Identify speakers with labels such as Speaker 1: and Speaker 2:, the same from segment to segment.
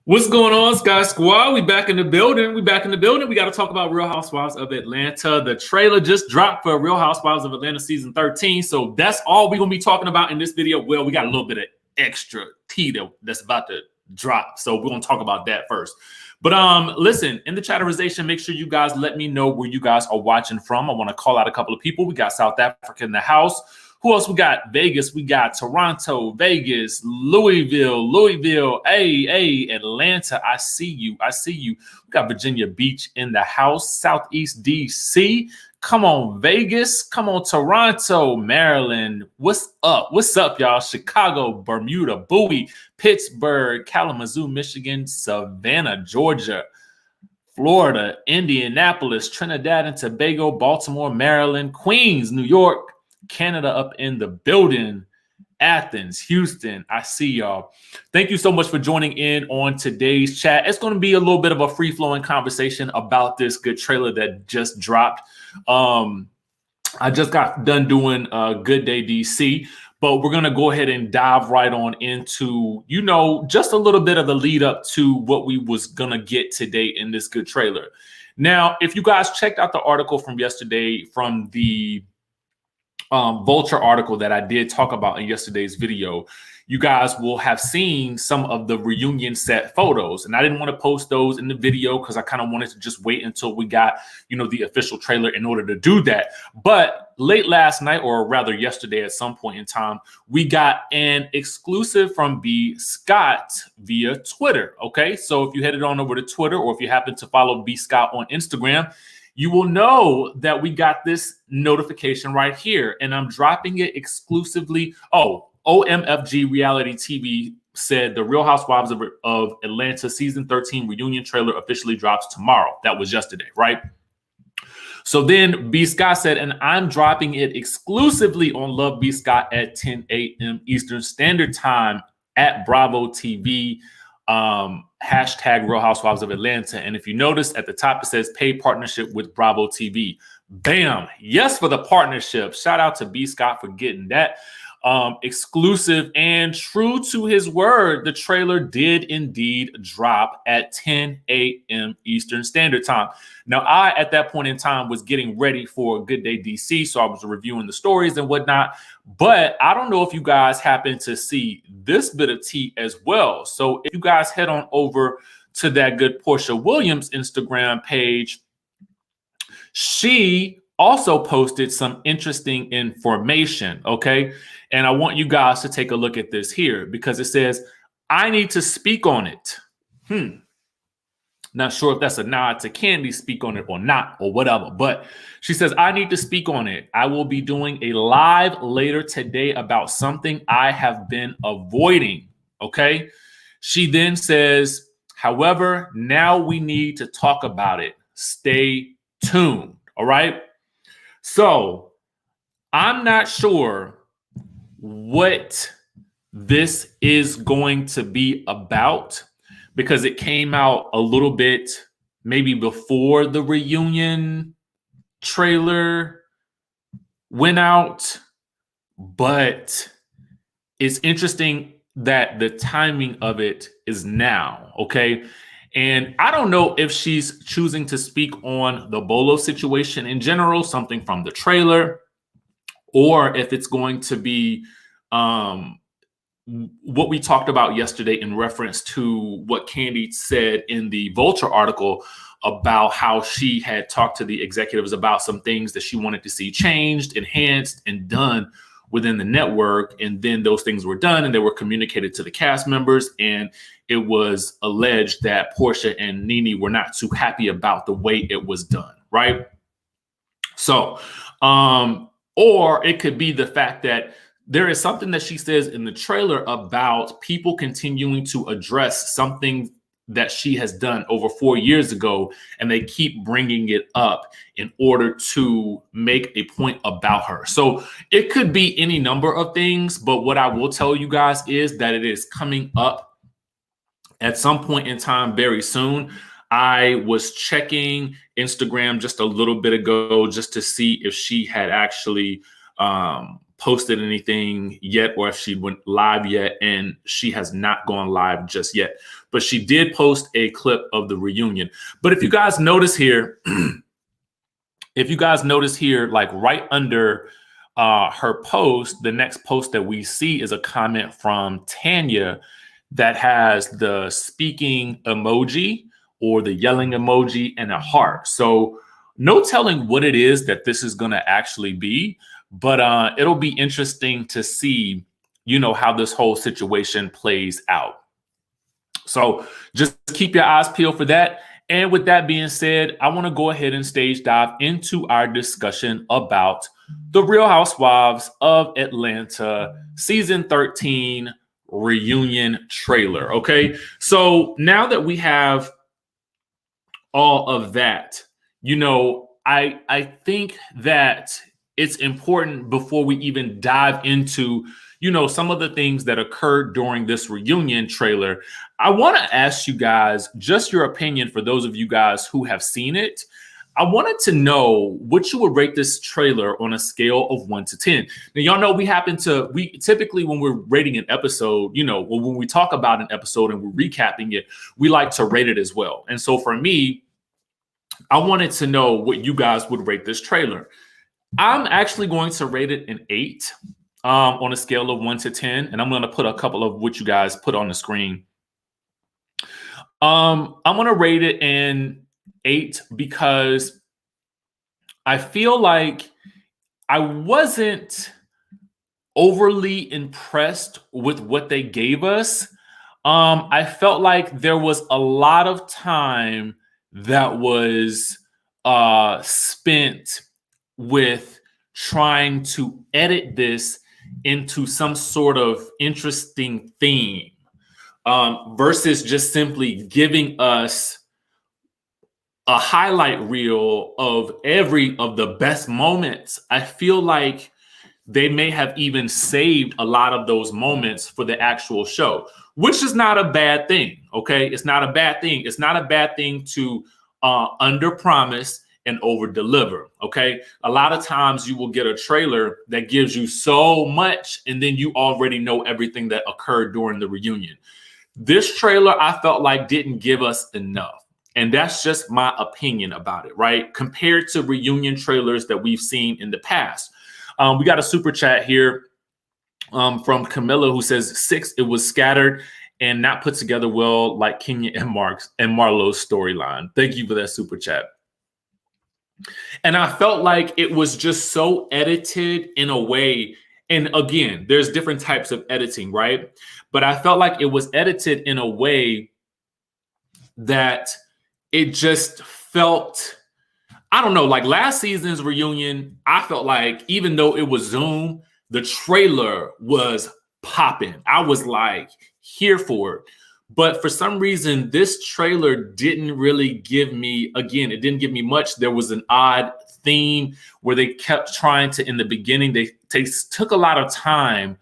Speaker 1: What's going on, Sky Squad? We back in the building. We got to talk about Real Housewives of Atlanta. The trailer just dropped for Real Housewives of Atlanta season 13. So that's all we're going to be talking about in this video. Well, we got a little bit of extra tea that's about to drop. So we're going to talk about that first. But listen, in the chatterization, make sure you guys let me know where you guys are watching from. I want to call out a couple of people. We got South Africa in the house. Who else we got? Vegas. We got Toronto, Vegas, Louisville, Atlanta. I see you. We got Virginia Beach in the house, Southeast DC. Come on, Vegas. Come on, Toronto, Maryland. What's up? What's up, y'all? Chicago, Bermuda, Bowie, Pittsburgh, Kalamazoo, Michigan, Savannah, Georgia, Florida, Indianapolis, Trinidad and Tobago, Baltimore, Maryland, Queens, New York, Canada up in the building, Athens, Houston. I see y'all. Thank you so much for joining in on today's chat. It's going to be a little bit of a free-flowing conversation about this good trailer that just dropped. I just got done doing Good Day DC, but we're going to go ahead and dive right on into, just a little bit of the lead up to what we was going to get today in this good trailer. Now, if you guys checked out the article from yesterday from the Vulture article that I did talk about in yesterday's video, you guys will have seen some of the reunion set photos. And I didn't want to post those in the video because I kind of wanted to just wait until we got, the official trailer in order to do that. But late last night, or rather yesterday at some point in time, we got an exclusive from B. Scott via Twitter. Okay, so if you headed on over to Twitter, or if you happen to follow B. Scott on Instagram, you will know that we got this notification right here, and I'm dropping it exclusively. OMFG Reality TV said the Real Housewives of Atlanta season 13 reunion trailer officially drops tomorrow. That was yesterday, right? So then B. Scott said, and I'm dropping it exclusively on Love B. Scott at 10 a.m. Eastern Standard Time at Bravo TV. Hashtag Real Housewives of Atlanta. And if you notice at the top, it says paid partnership with Bravo TV. Bam. Yes, for the partnership. Shout out to B. Scott for getting that. Exclusive, and true to his word, the trailer did indeed drop at 10 a.m. Eastern Standard Time. Now, I, at that point in time, was getting ready for Good Day DC, so I was reviewing the stories and whatnot, but I don't know if you guys happen to see this bit of tea as well. So if you guys head on over to that good Porsha Williams Instagram page, she also posted some interesting information, okay? And I want you guys to take a look at this here because it says, I need to speak on it. Not sure if that's a nod to Kandi, speak on it or not, or whatever. But she says, I need to speak on it. I will be doing a live later today about something I have been avoiding, okay? She then says, however, now we need to talk about it. Stay tuned, all right? So I'm not sure what this is going to be about because it came out a little bit maybe before the reunion trailer went out. But it's interesting that the timing of it is now, okay? And I don't know if she's choosing to speak on the Bolo situation in general, something from the trailer, or if it's going to be what we talked about yesterday in reference to what Kandi said in the Vulture article about how she had talked to the executives about some things that she wanted to see changed, enhanced, and done within the network. And then those things were done and they were communicated to the cast members. And it was alleged that Porsha and Nene were not too happy about the way it was done, right? So, or it could be the fact that there is something that she says in the trailer about people continuing to address something that she has done over 4 years ago, and they keep bringing it up in order to make a point about her. So it could be any number of things, but what I will tell you guys is that it is coming up at some point in time very soon. I was checking Instagram just a little bit ago just to see if she had actually posted anything yet or if she went live yet, and she has not gone live just yet. But she did post a clip of the reunion. But if you guys notice here, like right under her post, the next post that we see is a comment from Tanya that has the speaking emoji or the yelling emoji and a heart. So no telling what it is that this is going to actually be, but it'll be interesting to see, how this whole situation plays out. So just keep your eyes peeled for that. And with that being said, I want to go ahead and stage dive into our discussion about the Real Housewives of Atlanta season 13 reunion trailer. Okay. So now that we have all of that, I think that it's important before we even dive into, some of the things that occurred during this reunion trailer. I want to ask you guys just your opinion for those of you guys who have seen it. I wanted to know what you would rate this trailer on a scale of 1 to 10. Now, y'all know we typically, when we're rating an episode, when we talk about an episode and we're recapping it, we like to rate it as well. And so for me, I wanted to know what you guys would rate this trailer. I'm actually going to rate it an 8 on a scale of 1 to 10. And I'm going to put a couple of what you guys put on the screen. I'm going to rate it an 8 because I feel like I wasn't overly impressed with what they gave us. I felt like there was a lot of time that was spent with trying to edit this into some sort of interesting theme versus just simply giving us a highlight reel of every of the best moments. I feel like they may have even saved a lot of those moments for the actual show, which is not a bad thing. Okay. It's not a bad thing. It's not a bad thing to under promise and over deliver. Okay. A lot of times you will get a trailer that gives you so much and then you already know everything that occurred during the reunion. This trailer, I felt like didn't give us enough. And that's just my opinion about it, right? Compared to reunion trailers that we've seen in the past. We got a super chat here from Camilla who says 6, it was scattered and not put together well like Kenya and Marlo's storyline. Thank you for that super chat. And I felt like it was just so edited in a way. And again, there's different types of editing, right? But I felt like it was edited in a way that it just felt, I don't know, like last season's reunion, I felt like even though it was Zoom, the trailer was popping. I was like here for it. But for some reason, this trailer didn't really give me, again, it didn't give me much. There was an odd theme where they kept trying to, in the beginning, they took a lot of time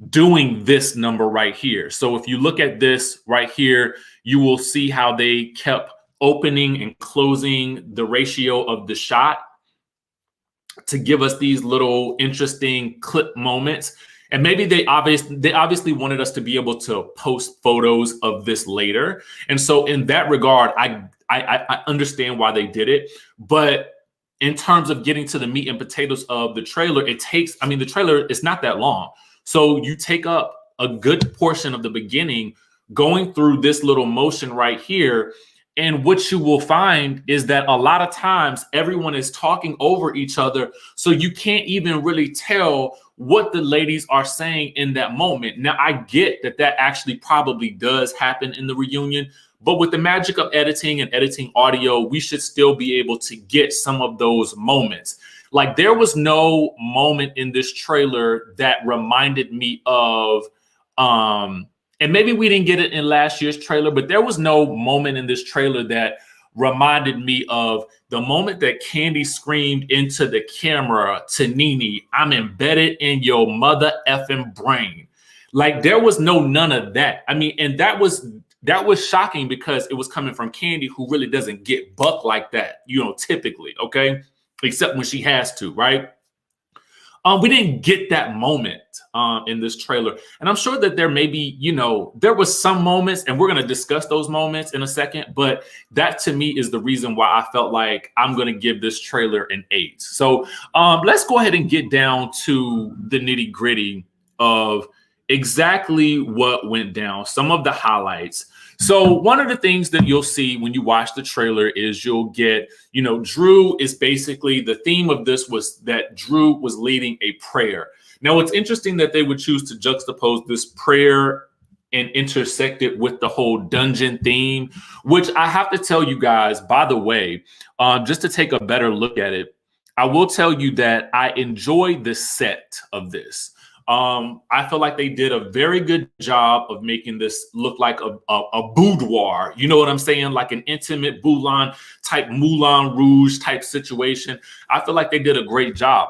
Speaker 1: doing this number right here. So if you look at this right here, you will see how they kept opening and closing the ratio of the shot to give us these little interesting clip moments. And maybe they obviously wanted us to be able to post photos of this later. And so in that regard, I understand why they did it. But in terms of getting to the meat and potatoes of the trailer, the trailer is not that long. So you take up a good portion of the beginning going through this little motion right here. And what you will find is that a lot of times everyone is talking over each other. So you can't even really tell what the ladies are saying in that moment. Now, I get that actually probably does happen in the reunion. But with the magic of editing and editing audio, we should still be able to get some of those moments. Like there was no moment in this trailer that reminded me of, and maybe we didn't get it in last year's trailer, but there was no moment in this trailer that reminded me of the moment that Kandi screamed into the camera to Nene, "I'm embedded in your mother effing brain." Like there was none of that. I mean, and that was shocking because it was coming from Kandi, who really doesn't get buck like that, typically, okay? Except when she has to, right? We didn't get that moment in this trailer. And I'm sure that there may be, there was some moments, and we're going to discuss those moments in a second. But that to me is the reason why I felt like I'm going to give this trailer an 8. So let's go ahead and get down to the nitty gritty of exactly what went down, some of the highlights. So one of the things that you'll see when you watch the trailer is you'll get, Drew is basically, the theme of this was that Drew was leading a prayer. Now, it's interesting that they would choose to juxtapose this prayer and intersect it with the whole dungeon theme, which I have to tell you guys, by the way, just to take a better look at it, I will tell you that I enjoy the set of this. I feel like they did a very good job of making this look like a boudoir. You know what I'm saying? Like an intimate Moulin Rouge type situation. I feel like they did a great job.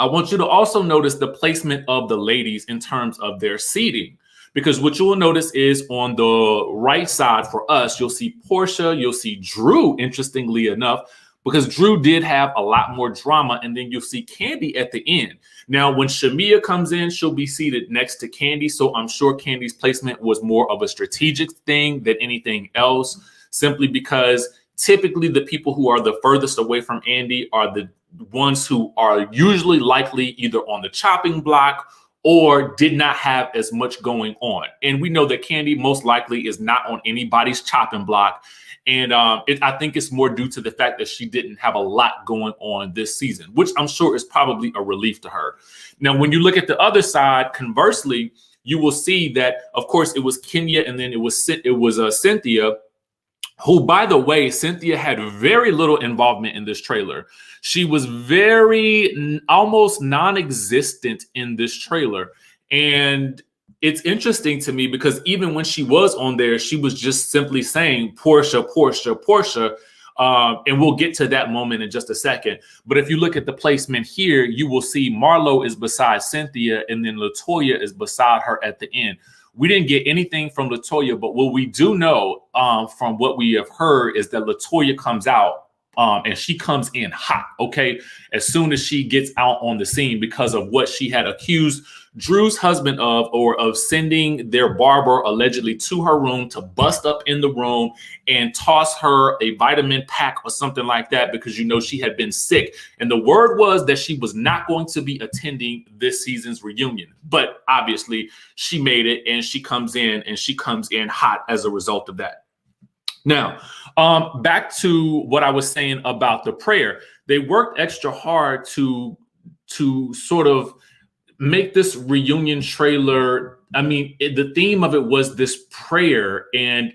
Speaker 1: I want you to also notice the placement of the ladies in terms of their seating, because what you will notice is on the right side for us, you'll see Porsha, you'll see Drew, interestingly enough, because Drew did have a lot more drama, and then you'll see Kandi at the end. Now, when Shamia comes in, she'll be seated next to Kandi, so I'm sure Kandi's placement was more of a strategic thing than anything else, simply because typically the people who are the furthest away from Andy are the ones who are usually likely either on the chopping block or did not have as much going on. And we know that Kandi most likely is not on anybody's chopping block. And I think it's more due to the fact that she didn't have a lot going on this season, which I'm sure is probably a relief to her. Now, when you look at the other side, conversely, you will see that, of course, it was Kenya, and then it was Cynthia, who, by the way, Cynthia had very little involvement in this trailer. She was almost non-existent in this trailer. And it's interesting to me because even when she was on there, she was just simply saying Porsha, Porsha, Porsha. And we'll get to that moment in just a second. But if you look at the placement here, you will see Marlo is beside Cynthia, and then LaToya is beside her at the end. We didn't get anything from LaToya, but what we do know from what we have heard is that LaToya comes out and she comes in hot, okay, as soon as she gets out on the scene because of what she had accused Drew's husband of sending their barber allegedly to her room to bust up in the room and toss her a vitamin pack or something like that because, she had been sick. And the word was that she was not going to be attending this season's reunion. But obviously she made it, and she comes in hot as a result of that. Now, back to what I was saying about the prayer. They worked extra hard to sort of make this reunion trailer. I mean, the theme of it was this prayer, and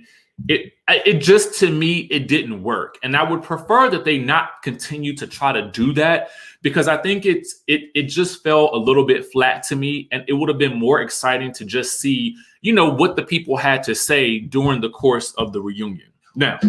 Speaker 1: it just, to me, it didn't work. And I would prefer that they not continue to try to do that, because I think it just fell a little bit flat to me, and it would have been more exciting to just see, what the people had to say during the course of the reunion. Now,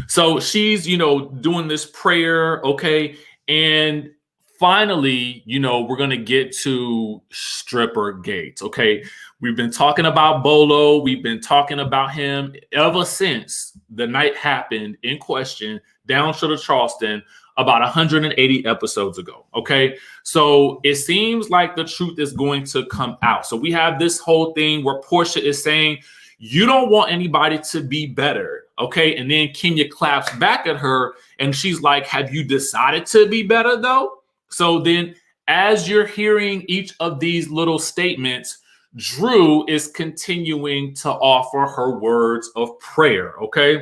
Speaker 1: so she's, doing this prayer, okay, and finally, we're going to get to stripper gates. Okay. We've been talking about Bolo. We've been talking about him ever since the night happened in question down to the Charleston about 180 episodes ago. Okay. So it seems like the truth is going to come out. So we have this whole thing where Porsha is saying, you don't want anybody to be better. Okay. And then Kenya claps back at her and she's like, have you decided to be better though? So then as you're hearing each of these little statements, Drew is continuing to offer her words of prayer. Okay.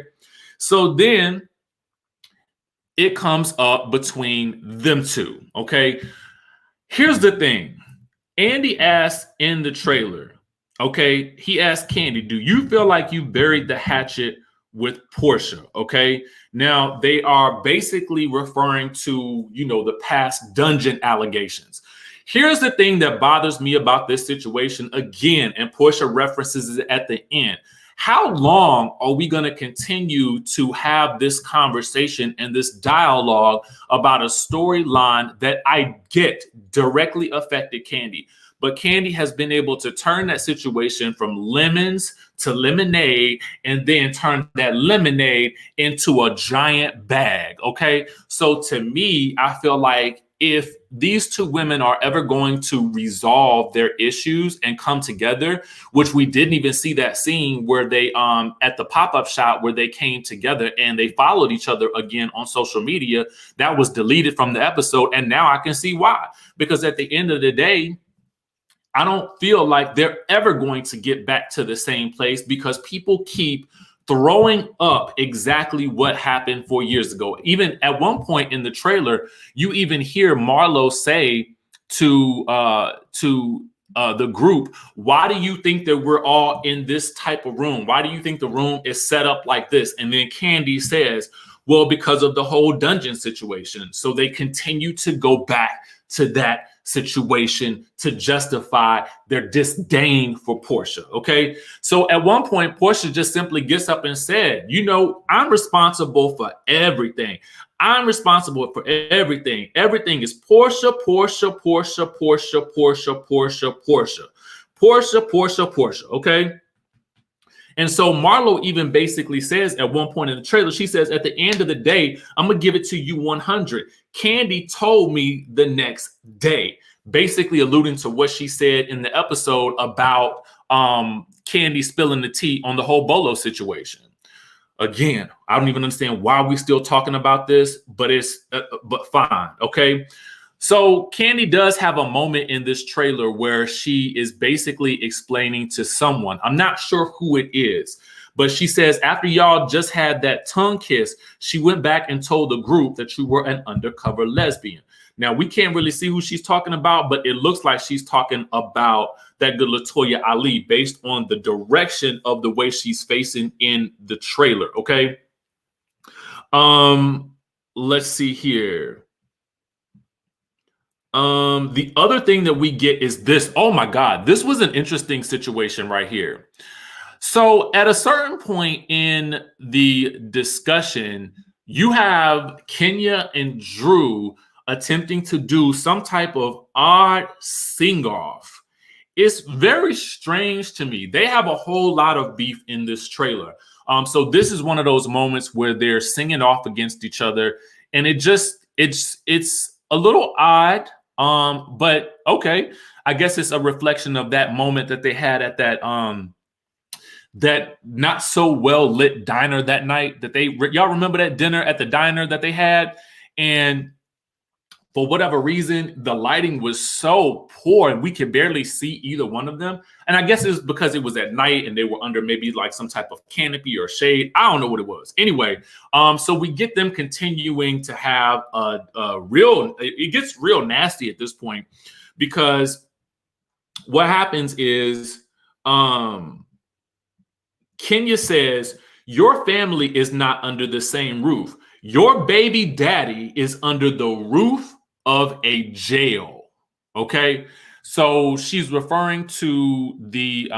Speaker 1: So then it comes up between them two. Okay. Here's the thing. Andy asked in the trailer, okay, he asked Kandi, do you feel like you buried the hatchet with Porsha? Okay. Now they are basically referring to, the past dungeon allegations. Here's the thing that bothers me about this situation again, and Porsha references it at the end. How long are we going to continue to have this conversation and this dialogue about a storyline that I get directly affected Kandi? But Kandi has been able to turn that situation from lemons to lemonade, and then turn that lemonade into a giant bag. Okay. So to me, I feel like if these two women are ever going to resolve their issues and come together, which we didn't even see that scene where they at the pop-up shop where they came together and they followed each other again on social media. That was deleted from the episode, and now I can see why. Because at the end of the day, I don't feel like they're ever going to get back to the same place, because people keep throwing up exactly what happened 4 years ago. Even at one point in the trailer, you even hear Marlo say to the group, why do you think that we're all in this type of room? Why do you think the room is set up like this? And then Kandi says, well, because of the whole dungeon situation. So they continue to go back to that situation to justify their disdain for Porsha. Okay. So at one point, Porsha just simply gets up and said, you know, I'm responsible for everything. I'm responsible for everything. Everything is Porsha, Porsha, Porsha, Porsha, Porsha, Porsha, Porsha, Porsha, Porsha, Porsha. Okay. And so Marlo even basically says at one point in the trailer, she says, at the end of the day, I'm going to give it to you 100. Kandi told me the next day, basically alluding to what she said in the episode about Kandi spilling the tea on the whole Bolo situation. Again, I don't even understand why we're still talking about this, but but fine. Okay. So Kandi does have a moment in this trailer where she is basically explaining to someone, I'm not sure who it is, but she says, after y'all just had that tongue kiss, she went back and told the group that you were an undercover lesbian. Now, we can't really see who she's talking about, but it looks like she's talking about that good LaToya Ali based on the direction of the way she's facing in the trailer. Okay. Let's see here. The other thing that we get is this. Oh my God, this was an interesting situation right here. So at a certain point in the discussion, you have Kenya and Drew attempting to do some type of odd sing-off. It's very strange to me. They have a whole lot of beef in this trailer. So this is one of those moments where they're singing off against each other, and it's a little odd. But okay, I guess it's a reflection of that moment that they had at that that not so well lit diner that night that y'all remember that dinner at the diner that they had, and for whatever reason the lighting was so poor and we could barely see either one of them. And I guess it's because it was at night and they were under maybe like some type of canopy or shade. I don't know what it was. Anyway, so we get them continuing to have it gets real nasty at this point, because what happens is Kenya says, your family is not under the same roof. Your baby daddy is under the roof of a jail. Okay. So she's referring to the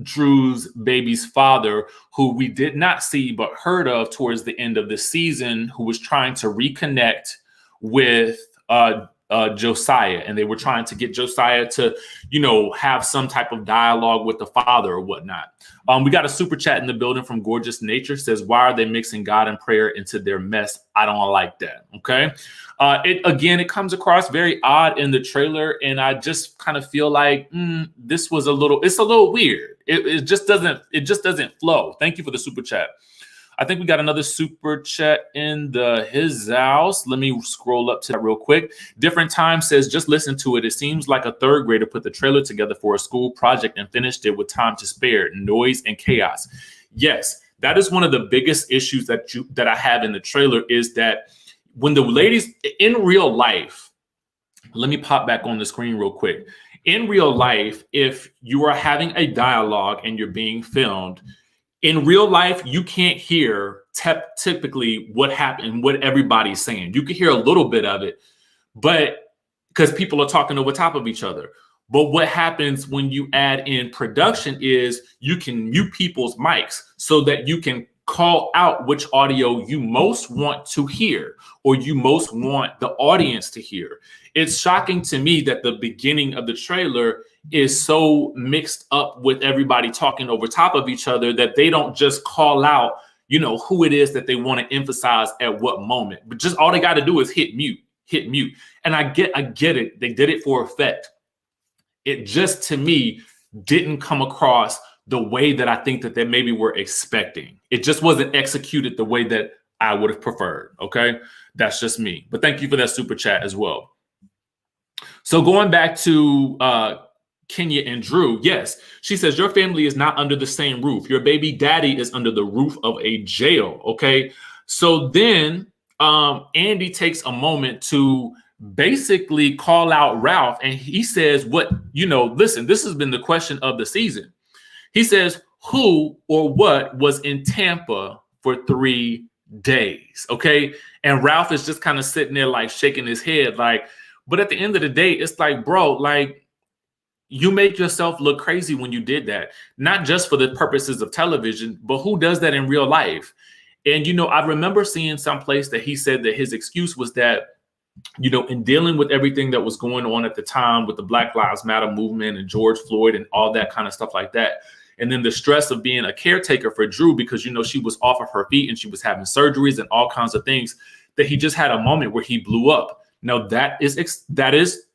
Speaker 1: Drew's baby's father, who we did not see but heard of towards the end of the season, who was trying to reconnect with Josiah, and they were trying to get Josiah to, have some type of dialogue with the father or whatnot. We got a super chat in the building from Gorgeous Nature, says, why are they mixing God and prayer into their mess? I don't like that. Okay. It comes across very odd in the trailer, and I just kind of feel like it's a little weird. It just doesn't flow. Thank you for the super chat. I think we got another super chat in his house. Let me scroll up to that real quick. Different Time says, just listen to it. It seems like a third grader put the trailer together for a school project and finished it with time to spare, noise and chaos. Yes, that is one of the biggest issues that I have in the trailer, is that when the ladies in real life, let me pop back on the screen real quick. In real life, if you are having a dialogue and you're being filmed, in real life, you can't hear typically what happened, what everybody's saying. You can hear a little bit of it, but because people are talking over top of each other. But what happens when you add in production is you can mute people's mics so that you can call out which audio you most want to hear or you most want the audience to hear. It's shocking to me that the beginning of the trailer is so mixed up with everybody talking over top of each other that they don't just call out, who it is that they want to emphasize at what moment. But just all they got to do is hit mute. hit mute. And I get it. They did it for effect. It just, to me, didn't come across the way that I think that they maybe were expecting. It just wasn't executed the way that I would have preferred. Okay. That's just me. But thank you for that super chat as well. So going back to Kenya and Drew, yes, she says, your family is not under the same roof. Your baby daddy is under the roof of a jail. Okay. So then Andy takes a moment to basically call out Ralph, and he says, listen, this has been the question of the season. He says, who or what was in Tampa for 3 days? Okay. And Ralph is just kind of sitting there like shaking his head, like, but at the end of the day, it's like, bro, like, you make yourself look crazy when you did that, not just for the purposes of television, but who does that in real life? And, I remember seeing someplace that he said that his excuse was that, in dealing with everything that was going on at the time with the Black Lives Matter movement and George Floyd and all that kind of stuff like that. And then the stress of being a caretaker for Drew, because, she was off of her feet and she was having surgeries and all kinds of things, that he just had a moment where he blew up. Now, that is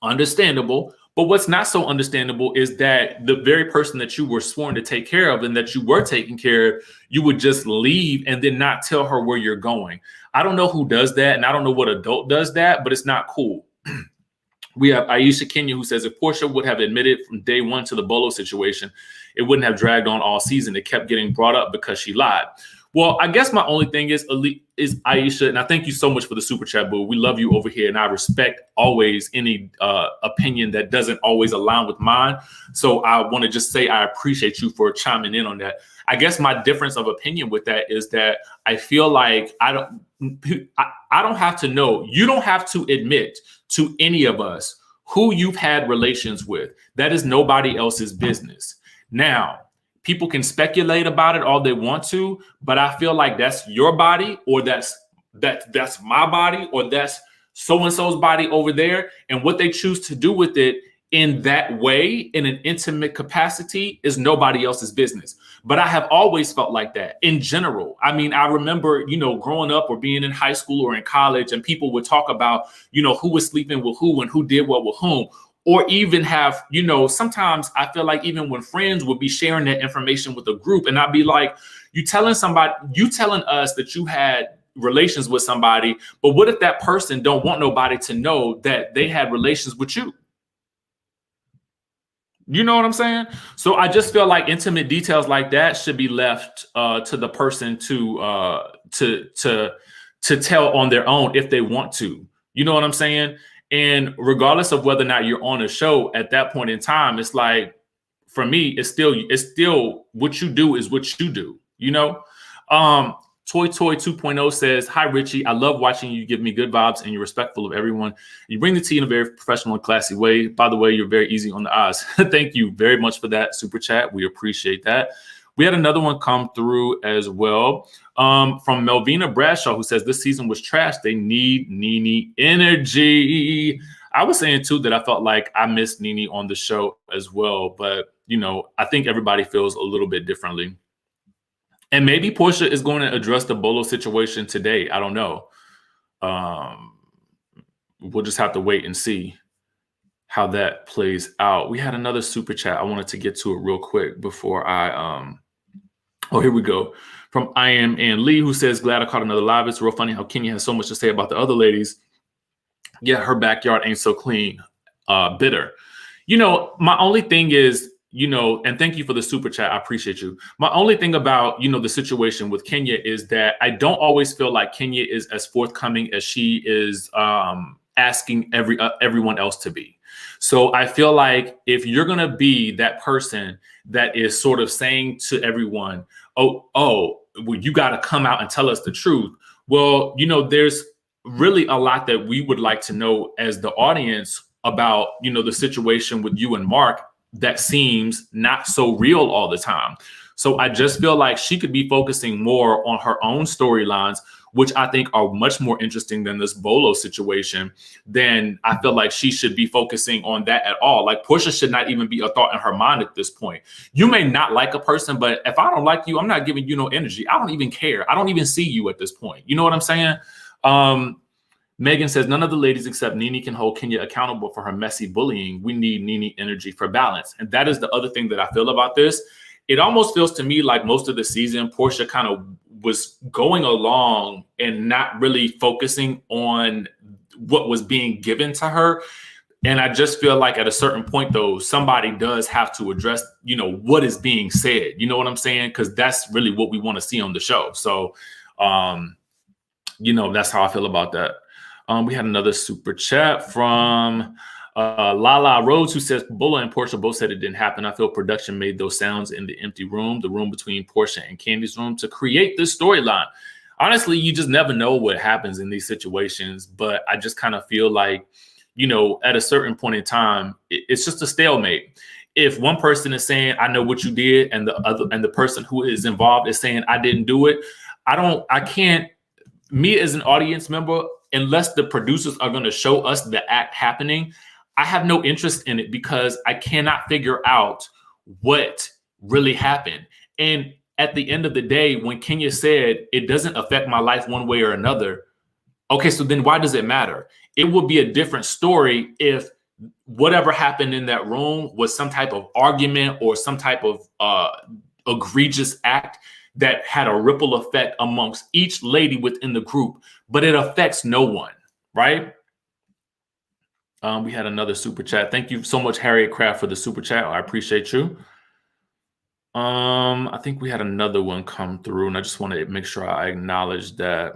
Speaker 1: understandable. But what's not so understandable is that the very person that you were sworn to take care of and that you were taking care of, you would just leave and then not tell her where you're going. I don't know who does that, and I don't know what adult does that, but it's not cool. We have Aisha Kenya, who says, if Porsha would have admitted from day one to the Bolo situation, it wouldn't have dragged on all season. It kept getting brought up because she lied. Well, I guess my only thing is Aisha, and I thank you so much for the super chat, boo. We love you over here, and I respect always any opinion that doesn't always align with mine. So I want to just say I appreciate you for chiming in on that. I guess my difference of opinion with that is that I feel like I don't have to know. You don't have to admit to any of us who you've had relations with. That is nobody else's business. Now, people can speculate about it all they want to, but I feel like that's your body, or that's my body, or that's so-and-so's body over there. And what they choose to do with it in that way, in an intimate capacity, is nobody else's business. But I have always felt like that in general. I mean, I remember, growing up or being in high school or in college, and people would talk about, who was sleeping with who and who did what with whom. Or even have, sometimes I feel like even when friends would be sharing that information with a group, and I'd be like, you telling us that you had relations with somebody, but what if that person don't want nobody to know that they had relations with you? You know what I'm saying? So I just feel like intimate details like that should be left to the person to tell on their own if they want to. You know what I'm saying? And regardless of whether or not you're on a show at that point in time, it's like, for me, it's still what you do is what you do, Toy 2.0 says, hi, Richie. I love watching you. Give me good vibes and you're respectful of everyone. You bring the tea in a very professional and classy way. By the way, you're very easy on the eyes. Thank you very much for that super chat. We appreciate that. We had another one come through as well from Melvina Bradshaw, who says this season was trash. They need Nene energy. I was saying, too, that I felt like I missed Nene on the show as well. But, I think everybody feels a little bit differently. And maybe Porsha is going to address the Bolo situation today. I don't know. We'll just have to wait and see how that plays out. We had another super chat. I wanted to get to it real quick before I oh, here we go. From I Am and Lee, who says, glad I caught another live. It's real funny how Kenya has so much to say about the other ladies. Yeah, her backyard ain't so clean. Bitter. My only thing is, and thank you for the super chat. I appreciate you. My only thing about, the situation with Kenya is that I don't always feel like Kenya is as forthcoming as she is asking everyone else to be. So I feel like if you're going to be that person that is sort of saying to everyone, well, you got to come out and tell us the truth. Well, there's really a lot that we would like to know as the audience about, the situation with you and Mark that seems not so real all the time. So I just feel like she could be focusing more on her own storylines, which I think are much more interesting than this Bolo situation. Then I feel like she should be focusing on that at all. Like Porsha should not even be a thought in her mind at this point. You may not like a person, but if I don't like you, I'm not giving you no energy. I don't even care. I don't even see you at this point. You know what I'm saying? Megan says, none of the ladies except Nene can hold Kenya accountable for her messy bullying. We need Nene energy for balance. And that is the other thing that I feel about this. It almost feels to me like most of the season, Porsha kind of was going along and not really focusing on what was being given to her. And I just feel like at a certain point, though, somebody does have to address, what is being said. You know what I'm saying? Because that's really what we want to see on the show. So, that's how I feel about that. We had another super chat from Lala Rhodes, who says, Bulla and Porsha both said it didn't happen. I feel production made those sounds in the empty room, the room between Porsha and Kandi's room, to create this storyline. Honestly, you just never know what happens in these situations. But I just kind of feel like, at a certain point in time, it's just a stalemate. If one person is saying, I know what you did, and the person who is involved is saying, I didn't do it, I can't, me as an audience member, unless the producers are going to show us the act happening, I have no interest in it because I cannot figure out what really happened. And at the end of the day, when Kenya said it doesn't affect my life one way or another, okay, so then why does it matter? It would be a different story if whatever happened in that room was some type of argument or some type of egregious act that had a ripple effect amongst each lady within the group, but it affects no one, right? We had another super chat. Thank you so much, Harriet Craft, for the super chat. I appreciate you. I think we had another one come through, and I just want to make sure I acknowledge that.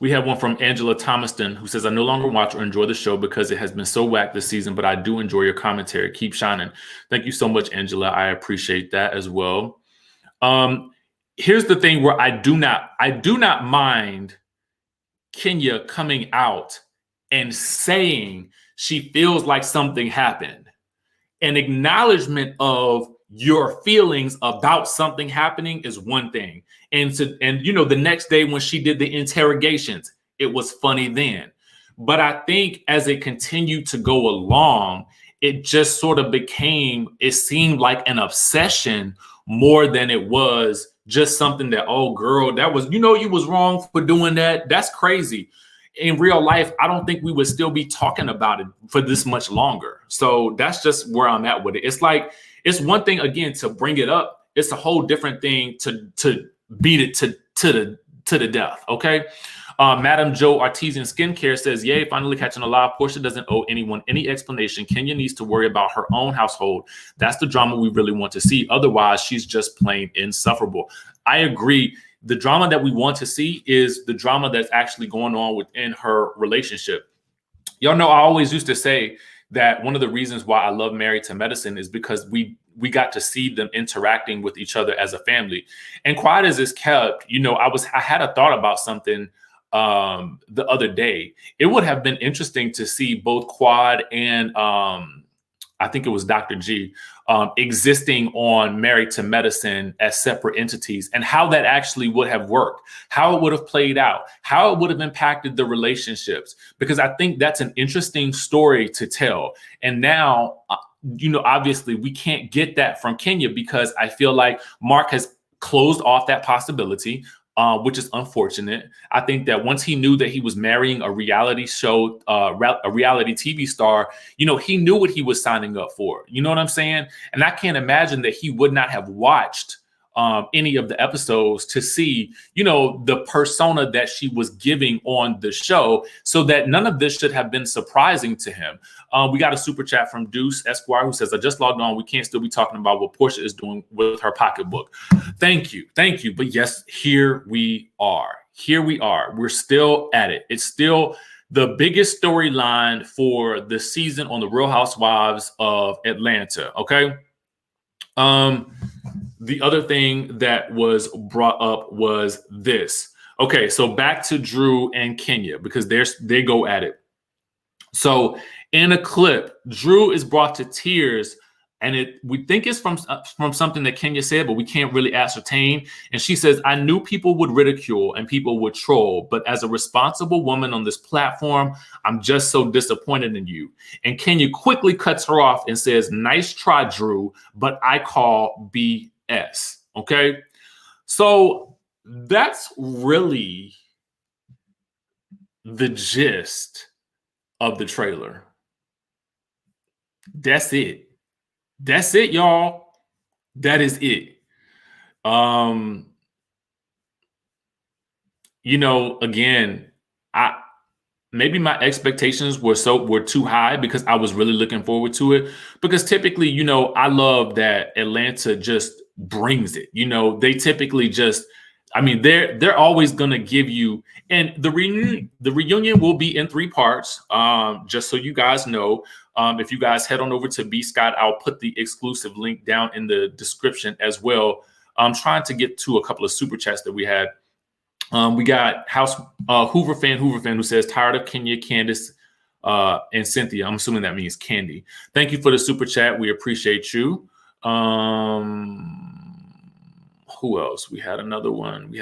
Speaker 1: We have one from Angela Thomaston, who says, I no longer watch or enjoy the show because it has been so whack this season, but I do enjoy your commentary. Keep shining. Thank you so much, Angela. I appreciate that as well. Here's the thing where I do not mind Kenya coming out and saying she feels like something happened. An acknowledgement of your feelings about something happening is one thing. And the next day when she did the interrogations, it was funny then. But I think as it continued to go along, it just sort of it seemed like an obsession more than it was just something that, oh girl, that was, you was wrong for doing that. That's crazy. In real life, I don't think we would still be talking about it for this much longer. So that's just where I'm at with it. It's like, it's one thing, again, to bring it up. It's a whole different thing to beat it to the death. Okay. Madam Joe Artesian Skincare says, yay, finally catching a live. Porsha doesn't owe anyone any explanation. Kenya needs to worry about her own household. That's the drama we really want to see. Otherwise, she's just plain insufferable. I agree. The drama that we want to see is the drama that's actually going on within her relationship. Y'all know I always used to say that one of the reasons why I love Married to Medicine is because we got to see them interacting with each other as a family. And quiet as it's kept, I had a thought about something the other day. It would have been interesting to see both Quad and I think it was Dr. G existing on Married to Medicine as separate entities, and how that actually would have worked, how it would have played out, how it would have impacted the relationships, because I think that's an interesting story to tell. And now, obviously we can't get that from Kenya because I feel like Mark has closed off that possibility. Which is unfortunate. I think that once he knew that he was marrying a reality show, a reality TV star, he knew what he was signing up for. You know what I'm saying? And I can't imagine that he would not have watched any of the episodes to see, the persona that she was giving on the show, so that none of this should have been surprising to him. We got a super chat from Deuce Esquire, who says, I just logged on. We can't still be talking about what Porsha is doing with her pocketbook. Thank you. But yes, here we are. We're still at it. It's still the biggest storyline for the season on the Real Housewives of Atlanta. Okay. The other thing that was brought up was this. Okay, so back to Drew and Kenya, because they go at it. So in a clip, Drew is brought to tears, and we think it's from something that Kenya said, but we can't really ascertain. And she says, I knew people would ridicule and people would troll, but as a responsible woman on this platform, I'm just so disappointed in you. And Kenya quickly cuts her off and says, nice try, Drew, but I call BS. S. Okay. So that's really the gist of the trailer. That's it. That's it, y'all. That is it. Again, maybe my expectations were too high because I was really looking forward to it. Because typically, I love that Atlanta just brings it. They typically just, they're always gonna give you, and the reunion will be in 3 parts. Just so you guys know, if you guys head on over to B Scott, I'll put the exclusive link down in the description as well. I'm trying to get to a couple of super chats that we had. We got Hoover fan who says tired of Kenya, Candace, and Cynthia. I'm assuming that means Kandi. Thank you for the super chat. We appreciate you. Who else? We had another one.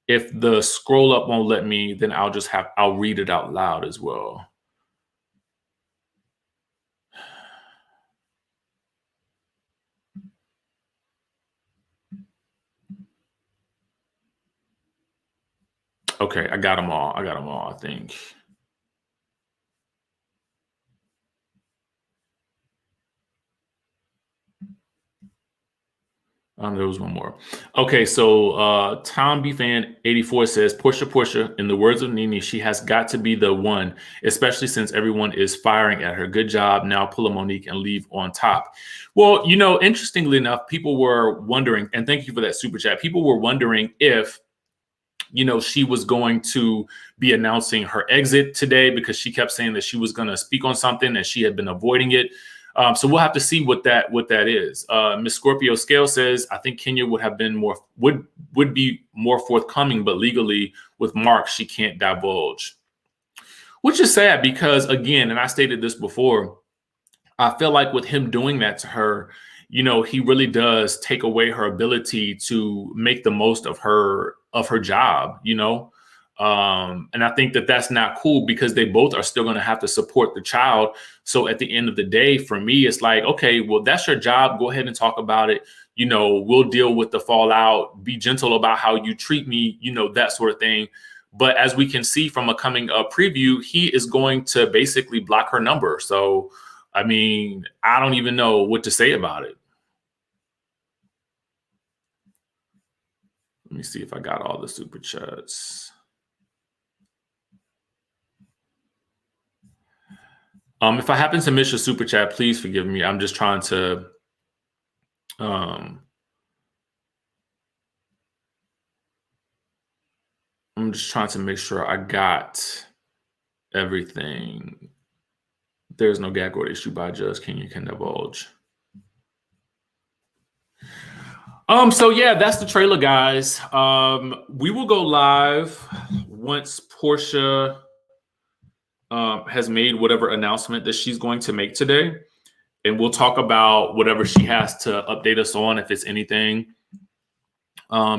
Speaker 1: If the scroll up won't let me, then I'll read it out loud as well. Okay, I got them all. I think. There was one more. Okay, so Tom B Fan 84 says Porsha. In the words of Nene, she has got to be the one, especially since everyone is firing at her. Good job. Now pull a Monique and leave on top. Well, interestingly enough, people were wondering, and thank you for that super chat. People were wondering if she was going to be announcing her exit today because she kept saying that she was going to speak on something and she had been avoiding it. So we'll have to see what that is. Miss Scorpio Scale says, I think Kenya would be more forthcoming, but legally with Mark, she can't divulge. Which is sad because, again, and I stated this before, I feel like with him doing that to her, he really does take away her ability to make the most of her job, and I think that that's not cool because they both are still going to have to support the child. So at the end of the day, for me, it's like, okay, well, that's your job. Go ahead and talk about it. We'll deal with the fallout. Be gentle about how you treat me, that sort of thing. But as we can see from a coming up preview, he is going to basically block her number. So, I don't even know what to say about it. Let me see if I got all the super chats. If I happen to miss your super chat, please forgive me. I'm just trying to make sure I got everything. There's no gag order issued by Judge Kenya can divulge. So yeah, that's the trailer, guys. We will go live once Porsha has made whatever announcement that she's going to make today. And we'll talk about whatever she has to update us on, if it's anything.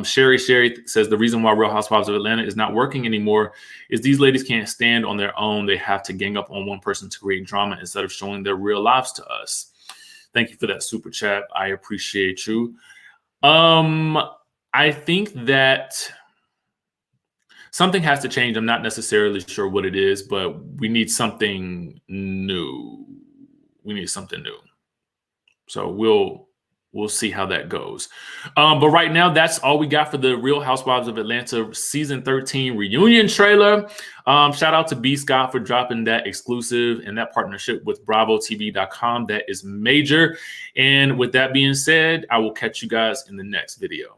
Speaker 1: Sherry says the reason why Real Housewives of Atlanta is not working anymore is these ladies can't stand on their own. They have to gang up on one person to create drama instead of showing their real lives to us. Thank you for that super chat. I appreciate you. I think that something has to change. I'm not necessarily sure what it is, but we need something new. So we'll see how that goes. But right now, that's all we got for the Real Housewives of Atlanta season 13 reunion trailer. Shout out to B Scott for dropping that exclusive and that partnership with BravoTV.com. That is major. And with that being said, I will catch you guys in the next video.